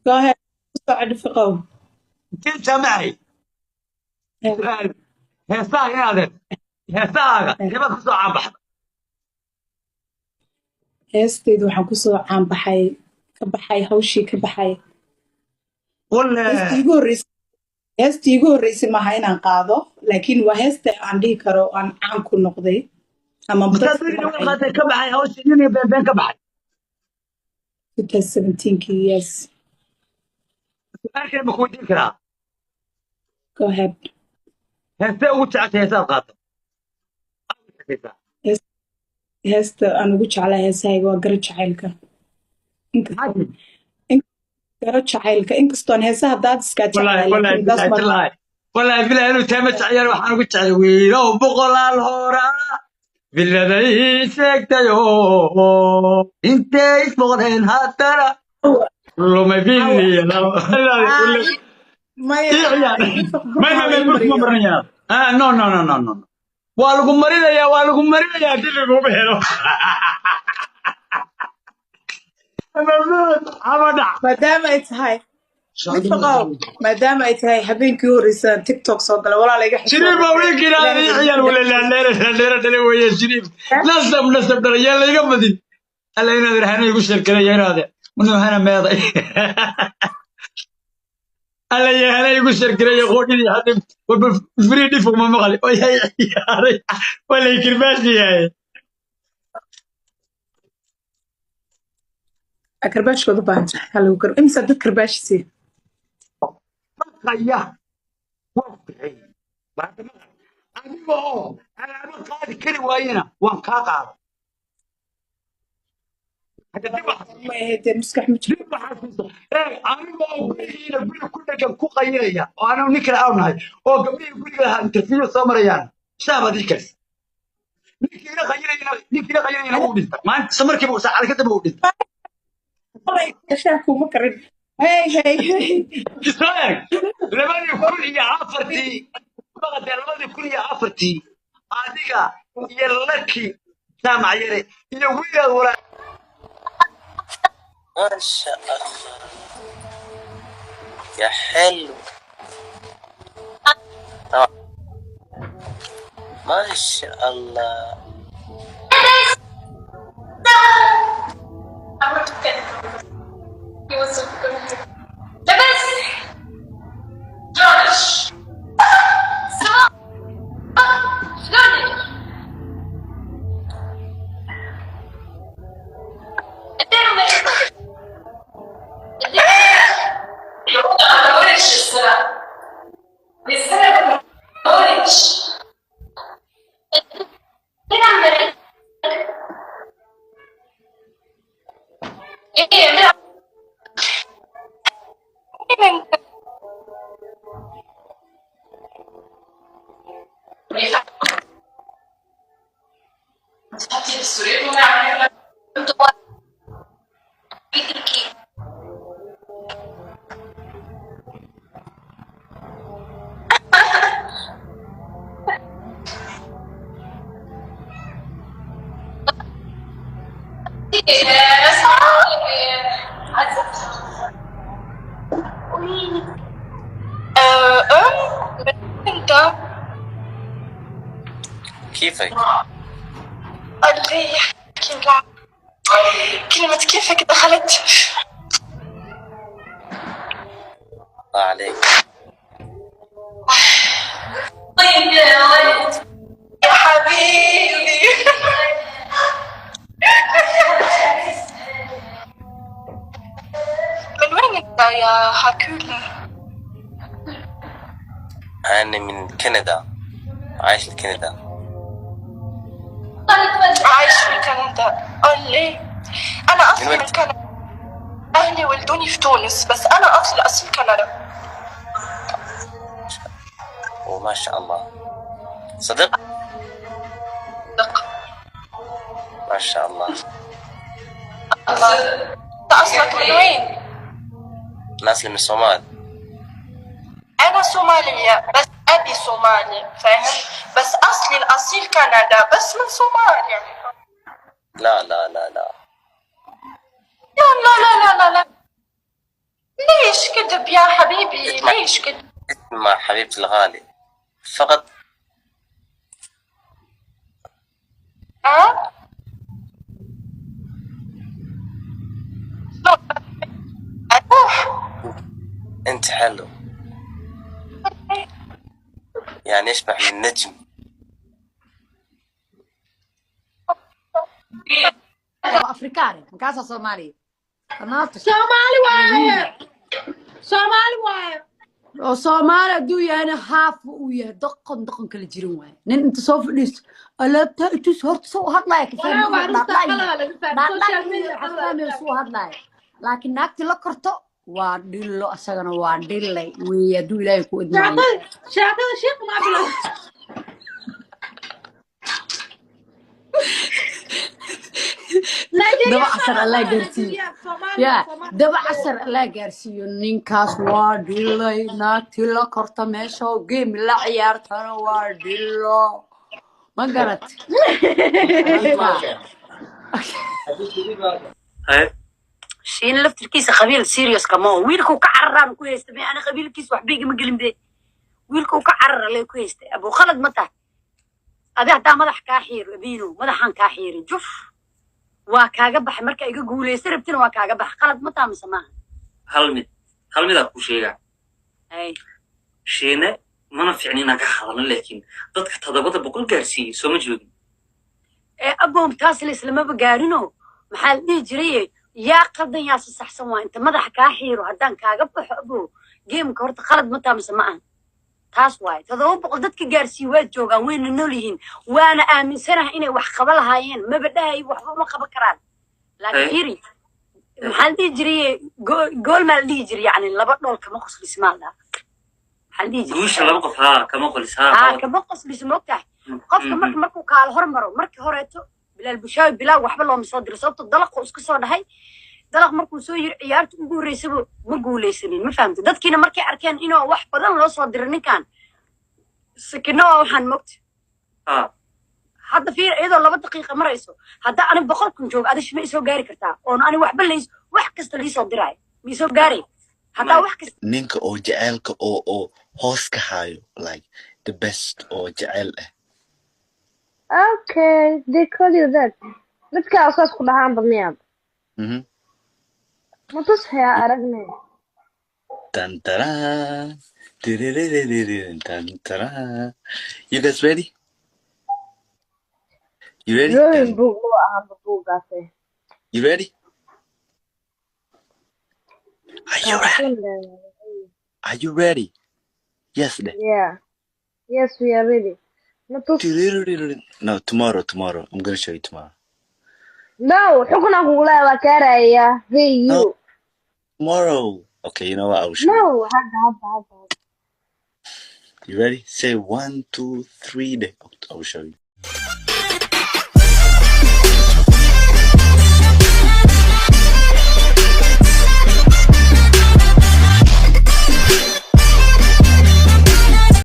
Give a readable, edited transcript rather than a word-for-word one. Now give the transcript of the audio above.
go ahead ساعد فقو انت معي سؤال هيساق يا هذا هيساق يبقى كسو عم بحر heestayda waxaan kusoo caanbaxay ka baxay hawshii ka baxay ولا heestii igu horreysay maaha inaan qaado laakiin waa heesta aan dhihi karo aan caan ku noqday ama مستدرك لو قاعد كبحي او سنين بين كبحي 2017 yes سؤال بكون ذكرى go ahead هسه وتعت هسه قاطع heesta aan ugu jeclaa heesahayga waa garo jacaylka garo jacaylka inkastoon heesaha daadiskaa jeclaa والله بلا انه تامت عيال waxaan ugu jeclay wiilow boqolaal hora biladay sheegtayo intay isboqdeen hadara loma bini no waa lagu marinayaa dib lagu helo maadaama ay tahay habeenkii horeysa tiktok soo gala walaal iga شريف وين كده عيال ولا لا دلي ويا شريف نصب دل يا لا يقبدي الا هنا درهنا يقول شركه يا هذا منو هنا ماضي الا يا هنا يقول شركه يا قودي هذا فريدي فوق ما مغلي ولا يكرباش يا كرباش وضع بعد هلو كرب امسى دك كرباش سي يا وقعي بعد ما انا قاعد كل وينه وان كاقع هذا ما هي مسكح مجرد ايه انا كل كان كو قيريا وانا نكر اوناي او قبلي يقول لها انت في سمريان حساب هذيك نكر قيريا هو دنت ما انت سمرك ابو ساعه كده ابو دنت والله شاكو مكرد هي كفاية لمن يكون هي عفرتي بغد لمن يكون هي عفرتي هذيك يلكي سامع يري يويا ورا ما شاء الله يا حلو ما شاء الله كيفك؟ اللي يحكي لا كلمة كيفك دخلت عليك طيب يا ولد يا حبيبي من وين انت يا حكولة؟ أنا من كندا عايش في كندا عايش في كندا قولي أنا أصلي من كندا أهلي ولدوني في تونس بس أنا أصل كندا وما شاء الله صدق؟ صدق ما شاء الله أنت أصلك من وين؟ ناس من الصومال أنا صومالية بس أبي صومالي فاهم؟ بس أصلي الأصيل كندا بس من صوماليا لا لا لا لا لا لا لا لا ليه مشكلة. مع حبيبتي الغالي فقط. انت حلو يعني يشبه من نجم. افريكاني مكاسة صومالي قناطش Somali waaye. Somali waaye. oo Soomaali haduu yahay haaf uu yahay dhaqan kala jirin waay nin inta soo fadhiisto alaabta intuu horta soo hadlaya ka Walaa waa runta qalada laga fahmay. Social media qalada. soo hadlaya laakiin naagti la korto waa dhillo asagana waa dhillay weey haduu ilaahay ku idmaayo Shaaqada sheekh ma bilaw. daba casar Allah gaarsiiyo ya daba casar Allah gaarsiiyo ninkaas waa dhillay naagti la korto meesha oo game la ciyaartana waa dhillo ma garat شين لفت الكيس قبيل سيريوس كمان ويلكو كعران كويس تبي أنا قبيل الكيس وحبيجي مقلم بيه ويلكو كعرر ليه كويس أبو خالد متى أبي أعطاه مدح كاحير بينو مدحان كاحير جف وكاجا بح مركا يقول يسربتين وكاجا بح خالد متى مسماها hal mid aan ku sheegaa أي sheene mana fiicnina ka hadalna laakiin dadka 700 gaarsiiyay soo ma joogin أبو متاسل إسلام بقارنو محل دي جريه يا قدن يا صحصن وأنت مدح كاحير وهدان كاجا بح أبو جيم كورت خالد متى مسماها taas waay tadoo boqol dadka gaarsiiyay waa joogan wayna nool yihiin waana aaminsanahay inay wax qaba lahaayeen ma badhaay waxba ma qaban karaan laakiin hiri maxaa dhigi jiray gool ma dhigi jiray yani laba dhool kama qoslis maada maxaa dhigi jiray guusha laba qof kama qolisaa kama qoslis moogtahay qofka markuu kaal hormaro markii horeeto bilaal bushaawi bilaal waxba loo soo diray sababtoo dalaqo isku soo dhahay dalaq markuu soo yiri ciyaarta ugu horeysay ma guuleysanin ma fahamtay dadkiina markay arkeen inuu wax badan loo soo diray ninkan sikino waxaan moogtay hadda fiir iyadoo 2 daqiiqo marayso hadda ani 100 kun joog adish ma soo gaari kartaa oo ani waxba leys wax kasta li soo diray ma soo gaari hadda wax kasta ninka oo jaceelka oo hoos ka hayo like the best oo jaceel ah. Okay, they call you that. Midka asaas ku dhahaan badniyad. Ma tusaya aragne. Tantara. Tantara. You guys ready? You ready? You ready? Are you ready? Are you ready? Yes. Yeah. Yes, we are ready. No, tomorrow. I'm gonna show you tomorrow. No, xukuna kugula waa karaya. Hey you. Tomorrow. Okay, you know what? I will show you. No, hadda. You ready? Say 1, 2, 3. I will show you.